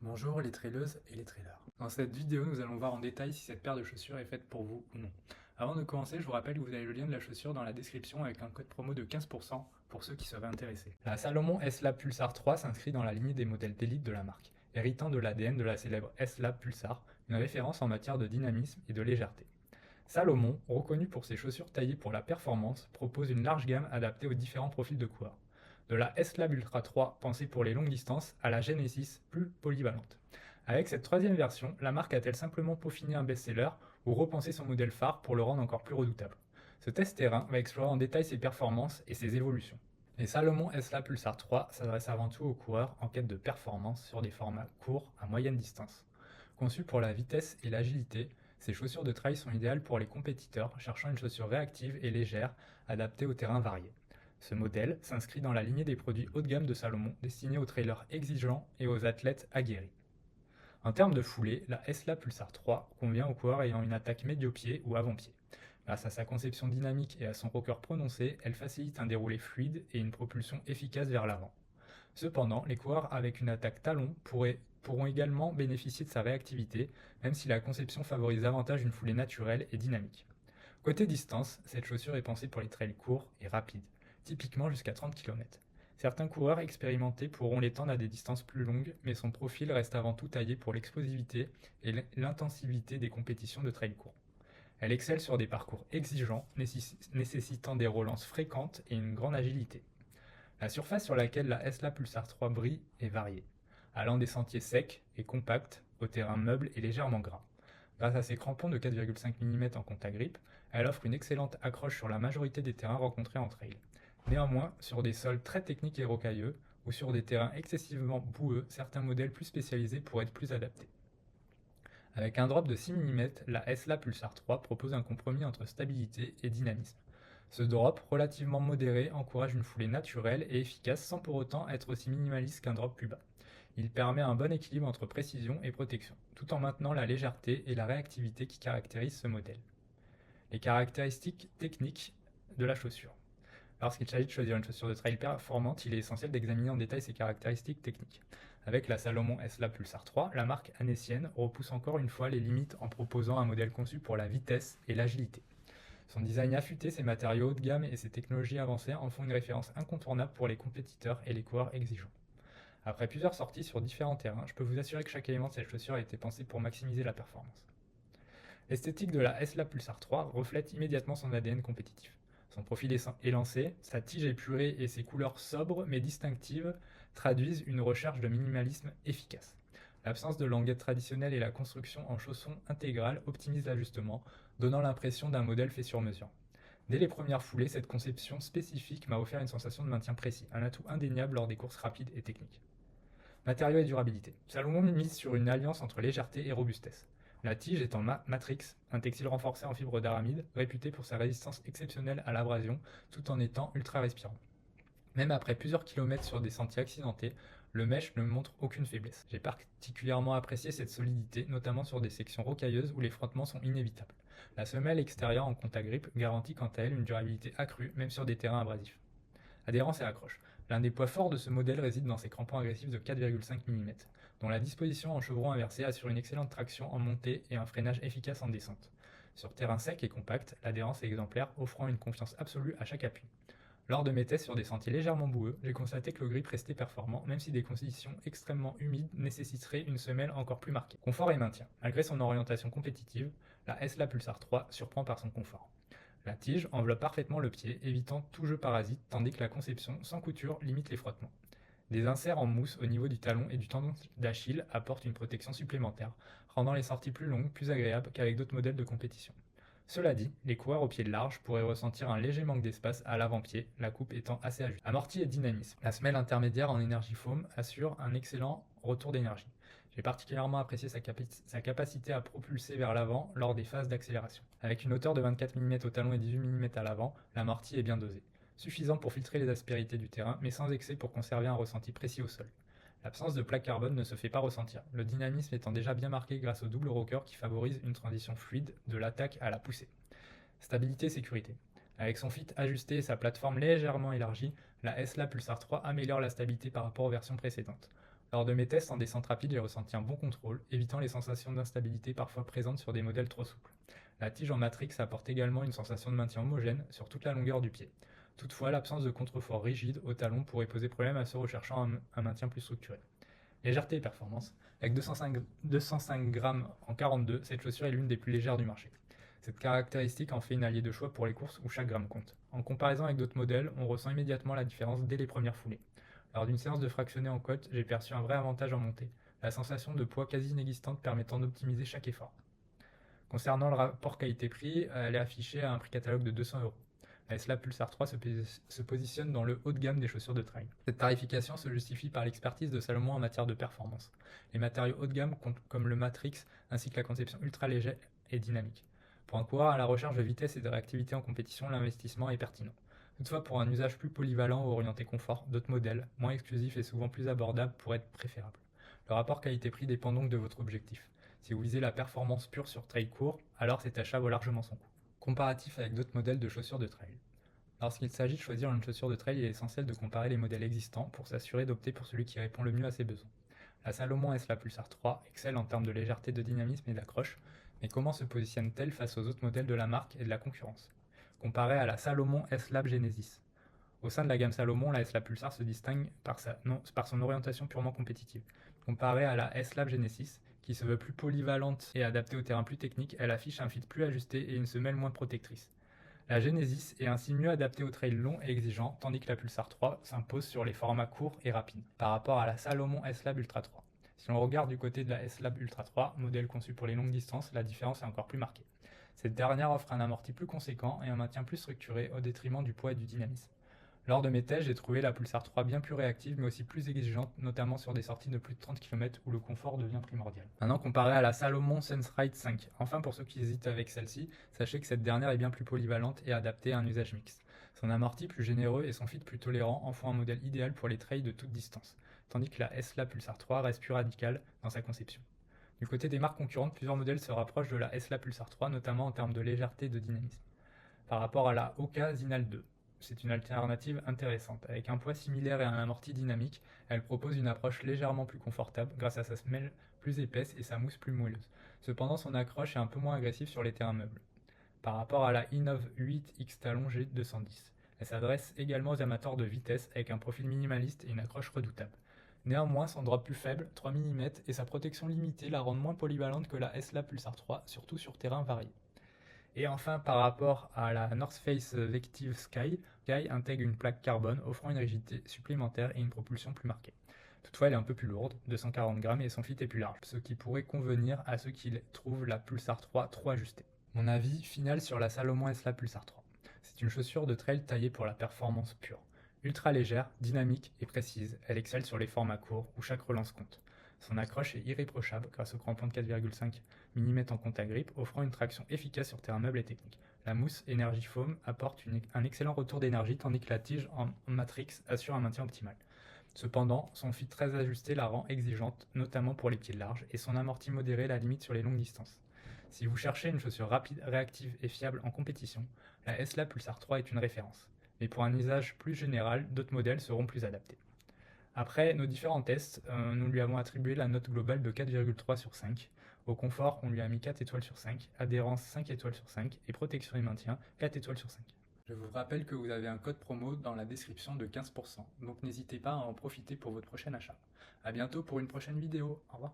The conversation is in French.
Bonjour les traileuses et les trailers. Dans cette vidéo, nous allons voir en détail si cette paire de chaussures est faite pour vous ou non. Avant de commencer, je vous rappelle que vous avez le lien de la chaussure dans la description avec un code promo de 15% pour ceux qui seraient intéressés. La Salomon S-Lab Pulsar 3 s'inscrit dans la lignée des modèles d'élite de la marque, héritant de l'ADN de la célèbre S-Lab Pulsar, une référence en matière de dynamisme et de légèreté. Salomon, reconnu pour ses chaussures taillées pour la performance, propose une large gamme adaptée aux différents profils de coureurs. De la S-Lab Ultra 3 pensée pour les longues distances à la Genesis plus polyvalente. Avec cette troisième version, la marque a-t-elle simplement peaufiné un best-seller ou repensé son modèle phare pour le rendre encore plus redoutable? Ce test terrain va explorer en détail ses performances et ses évolutions. Les Salomon S-Lab Pulsar 3 s'adressent avant tout aux coureurs en quête de performance sur des formats courts à moyenne distance. Conçues pour la vitesse et l'agilité, ces chaussures de trail sont idéales pour les compétiteurs cherchant une chaussure réactive et légère adaptée aux terrains variés. Ce modèle s'inscrit dans la lignée des produits haut de gamme de Salomon destinés aux trailers exigeants et aux athlètes aguerris. En termes de foulée, la S-Lab Pulsar 3 convient aux coureurs ayant une attaque médio-pied ou avant-pied. Grâce à sa conception dynamique et à son rocker prononcé, elle facilite un déroulé fluide et une propulsion efficace vers l'avant. Cependant, les coureurs avec une attaque talon pourront également bénéficier de sa réactivité, même si la conception favorise davantage une foulée naturelle et dynamique. Côté distance, cette chaussure est pensée pour les trails courts et rapides, typiquement jusqu'à 30 km. Certains coureurs expérimentés pourront l'étendre à des distances plus longues, mais son profil reste avant tout taillé pour l'explosivité et l'intensivité des compétitions de trail court. Elle excelle sur des parcours exigeants, nécessitant des relances fréquentes et une grande agilité. La surface sur laquelle la S-Lab Pulsar 3 brille est variée, allant des sentiers secs et compacts au terrain meuble et légèrement gras. Grâce à ses crampons de 4,5 mm en contact grip, elle offre une excellente accroche sur la majorité des terrains rencontrés en trail. Néanmoins, sur des sols très techniques et rocailleux, ou sur des terrains excessivement boueux, certains modèles plus spécialisés pourraient être plus adaptés. Avec un drop de 6 mm, la S-Lab Pulsar 3 propose un compromis entre stabilité et dynamisme. Ce drop, relativement modéré, encourage une foulée naturelle et efficace sans pour autant être aussi minimaliste qu'un drop plus bas. Il permet un bon équilibre entre précision et protection, tout en maintenant la légèreté et la réactivité qui caractérisent ce modèle. Les caractéristiques techniques de la chaussure. Lorsqu'il s'agit de choisir une chaussure de trail performante, il est essentiel d'examiner en détail ses caractéristiques techniques. Avec la Salomon S-Lab Pulsar 3, la marque annécienne repousse encore une fois les limites en proposant un modèle conçu pour la vitesse et l'agilité. Son design affûté, ses matériaux haut de gamme et ses technologies avancées en font une référence incontournable pour les compétiteurs et les coureurs exigeants. Après plusieurs sorties sur différents terrains, je peux vous assurer que chaque élément de cette chaussure a été pensé pour maximiser la performance. L'esthétique de la S-Lab Pulsar 3 reflète immédiatement son ADN compétitif. Son profil élancé, sa tige épurée et ses couleurs sobres mais distinctives traduisent une recherche de minimalisme efficace. L'absence de languette traditionnelle et la construction en chaussons intégral optimisent l'ajustement, donnant l'impression d'un modèle fait sur mesure. Dès les premières foulées, cette conception spécifique m'a offert une sensation de maintien précis, un atout indéniable lors des courses rapides et techniques. Matériaux et durabilité. Salomon mise sur une alliance entre légèreté et robustesse. La tige est en matrix, un textile renforcé en fibre d'aramide, réputé pour sa résistance exceptionnelle à l'abrasion, tout en étant ultra respirant. Même après plusieurs kilomètres sur des sentiers accidentés, le mesh ne montre aucune faiblesse. J'ai particulièrement apprécié cette solidité, notamment sur des sections rocailleuses où les frottements sont inévitables. La semelle extérieure en contact grip garantit quant à elle une durabilité accrue, même sur des terrains abrasifs. Adhérence et accroche. L'un des points forts de ce modèle réside dans ses crampons agressifs de 4,5 mm, dont la disposition en chevron inversé assure une excellente traction en montée et un freinage efficace en descente. Sur terrain sec et compact, l'adhérence est exemplaire, offrant une confiance absolue à chaque appui. Lors de mes tests sur des sentiers légèrement boueux, j'ai constaté que le grip restait performant, même si des conditions extrêmement humides nécessiteraient une semelle encore plus marquée. Confort et maintien. Malgré son orientation compétitive, la S-Lab Pulsar 3 surprend par son confort. La tige enveloppe parfaitement le pied, évitant tout jeu parasite, tandis que la conception sans couture limite les frottements. Des inserts en mousse au niveau du talon et du tendon d'Achille apportent une protection supplémentaire, rendant les sorties plus longues, plus agréables qu'avec d'autres modèles de compétition. Cela dit, les coureurs aux pieds larges pourraient ressentir un léger manque d'espace à l'avant-pied, la coupe étant assez ajustée. Amorti et dynamisme. La semelle intermédiaire en énergie foam assure un excellent retour d'énergie. J'ai particulièrement apprécié sa capacité à propulser vers l'avant lors des phases d'accélération. Avec une hauteur de 24 mm au talon et 18 mm à l'avant, l'amorti est bien dosé. Suffisant pour filtrer les aspérités du terrain, mais sans excès pour conserver un ressenti précis au sol. L'absence de plaque carbone ne se fait pas ressentir, le dynamisme étant déjà bien marqué grâce au double rocker qui favorise une transition fluide de l'attaque à la poussée. Stabilité et sécurité. Avec son fit ajusté et sa plateforme légèrement élargie, la S-Lab Pulsar 3 améliore la stabilité par rapport aux versions précédentes. Lors de mes tests en descente rapide, j'ai ressenti un bon contrôle, évitant les sensations d'instabilité parfois présentes sur des modèles trop souples. La tige en Matrix apporte également une sensation de maintien homogène sur toute la longueur du pied. Toutefois, l'absence de contrefort rigide au talon pourrait poser problème à ceux recherchant un maintien plus structuré. Légèreté et performance. Avec 205 grammes en 42, cette chaussure est l'une des plus légères du marché. Cette caractéristique en fait une alliée de choix pour les courses où chaque gramme compte. En comparaison avec d'autres modèles, on ressent immédiatement la différence dès les premières foulées. Lors d'une séance de fractionné en côte, j'ai perçu un vrai avantage en montée, la sensation de poids quasi inexistante permettant d'optimiser chaque effort. Concernant le rapport qualité-prix, elle est affichée à un prix catalogue de 200 €. La SLA Pulsar 3 se positionne dans le haut de gamme des chaussures de trail. Cette tarification se justifie par l'expertise de Salomon en matière de performance. Les matériaux haut de gamme comme le Matrix ainsi que la conception ultra légère et dynamique. Pour un coureur à la recherche de vitesse et de réactivité en compétition, l'investissement est pertinent. Toutefois, pour un usage plus polyvalent ou orienté confort, d'autres modèles, moins exclusifs et souvent plus abordables, pourraient être préférables. Le rapport qualité-prix dépend donc de votre objectif. Si vous visez la performance pure sur trail court, alors cet achat vaut largement son coût. Comparatif avec d'autres modèles de chaussures de trail. Lorsqu'il s'agit de choisir une chaussure de trail, il est essentiel de comparer les modèles existants pour s'assurer d'opter pour celui qui répond le mieux à ses besoins. La Salomon SLA Pulsar 3 excelle en termes de légèreté, de dynamisme et d'accroche, mais comment se positionne-t-elle face aux autres modèles de la marque et de la concurrence? Comparée à la Salomon S-Lab Genesis. Au sein de la gamme Salomon, la S-Lab Pulsar se distingue par son orientation purement compétitive. Comparée à la S-Lab Genesis, qui se veut plus polyvalente et adaptée au terrain plus technique, elle affiche un fit plus ajusté et une semelle moins protectrice. La Genesis est ainsi mieux adaptée aux trails longs et exigeants, tandis que la Pulsar 3 s'impose sur les formats courts et rapides, par rapport à la Salomon S-Lab Ultra 3. Si l'on regarde du côté de la S-Lab Ultra 3, modèle conçu pour les longues distances, la différence est encore plus marquée. Cette dernière offre un amorti plus conséquent et un maintien plus structuré au détriment du poids et du dynamisme. Lors de mes tests, j'ai trouvé la Pulsar 3 bien plus réactive mais aussi plus exigeante, notamment sur des sorties de plus de 30 km où le confort devient primordial. Maintenant comparé à la Salomon Sense-Ride 5. Enfin, pour ceux qui hésitent avec celle-ci, sachez que cette dernière est bien plus polyvalente et adaptée à un usage mixte. Son amorti plus généreux et son fit plus tolérant en font un modèle idéal pour les trails de toute distance, tandis que la SLA Pulsar 3 reste plus radicale dans sa conception. Du côté des marques concurrentes, plusieurs modèles se rapprochent de la SLA Pulsar 3, notamment en termes de légèreté et de dynamisme. Par rapport à la Hoka Zinal 2. C'est une alternative intéressante. Avec un poids similaire et un amorti dynamique, elle propose une approche légèrement plus confortable grâce à sa semelle plus épaisse et sa mousse plus moelleuse. Cependant, son accroche est un peu moins agressive sur les terrains meubles. Par rapport à la Innov 8 X Talon G210, elle s'adresse également aux amateurs de vitesse avec un profil minimaliste et une accroche redoutable. Néanmoins, son drop plus faible, 3 mm, et sa protection limitée la rendent moins polyvalente que la SLA Pulsar 3, surtout sur terrain varié. Et enfin, par rapport à la North Face Vective Sky intègre une plaque carbone offrant une rigidité supplémentaire et une propulsion plus marquée. Toutefois, elle est un peu plus lourde, 240 grammes, et son fit est plus large, ce qui pourrait convenir à ceux qui trouvent la Pulsar 3 trop ajustée. Mon avis final sur la Salomon SLA Pulsar 3. C'est une chaussure de trail taillée pour la performance pure. Ultra légère, dynamique et précise, elle excelle sur les formats courts où chaque relance compte. Son accroche est irréprochable grâce au crampon de 4,5 mm en contact grip, offrant une traction efficace sur terrain meuble et technique. La mousse Energy Foam apporte un excellent retour d'énergie tandis que la tige en Matrix assure un maintien optimal. Cependant, son fit très ajusté la rend exigeante, notamment pour les pieds larges, et son amorti modéré la limite sur les longues distances. Si vous cherchez une chaussure rapide, réactive et fiable en compétition, la SLA Pulsar 3 est une référence. Mais pour un usage plus général, d'autres modèles seront plus adaptés. Après nos différents tests, nous lui avons attribué la note globale de 4,3 sur 5. Au confort, on lui a mis 4 étoiles sur 5, adhérence 5 étoiles sur 5 et protection et maintien 4 étoiles sur 5. Je vous rappelle que vous avez un code promo dans la description de 15%, donc n'hésitez pas à en profiter pour votre prochain achat. A bientôt pour une prochaine vidéo, au revoir.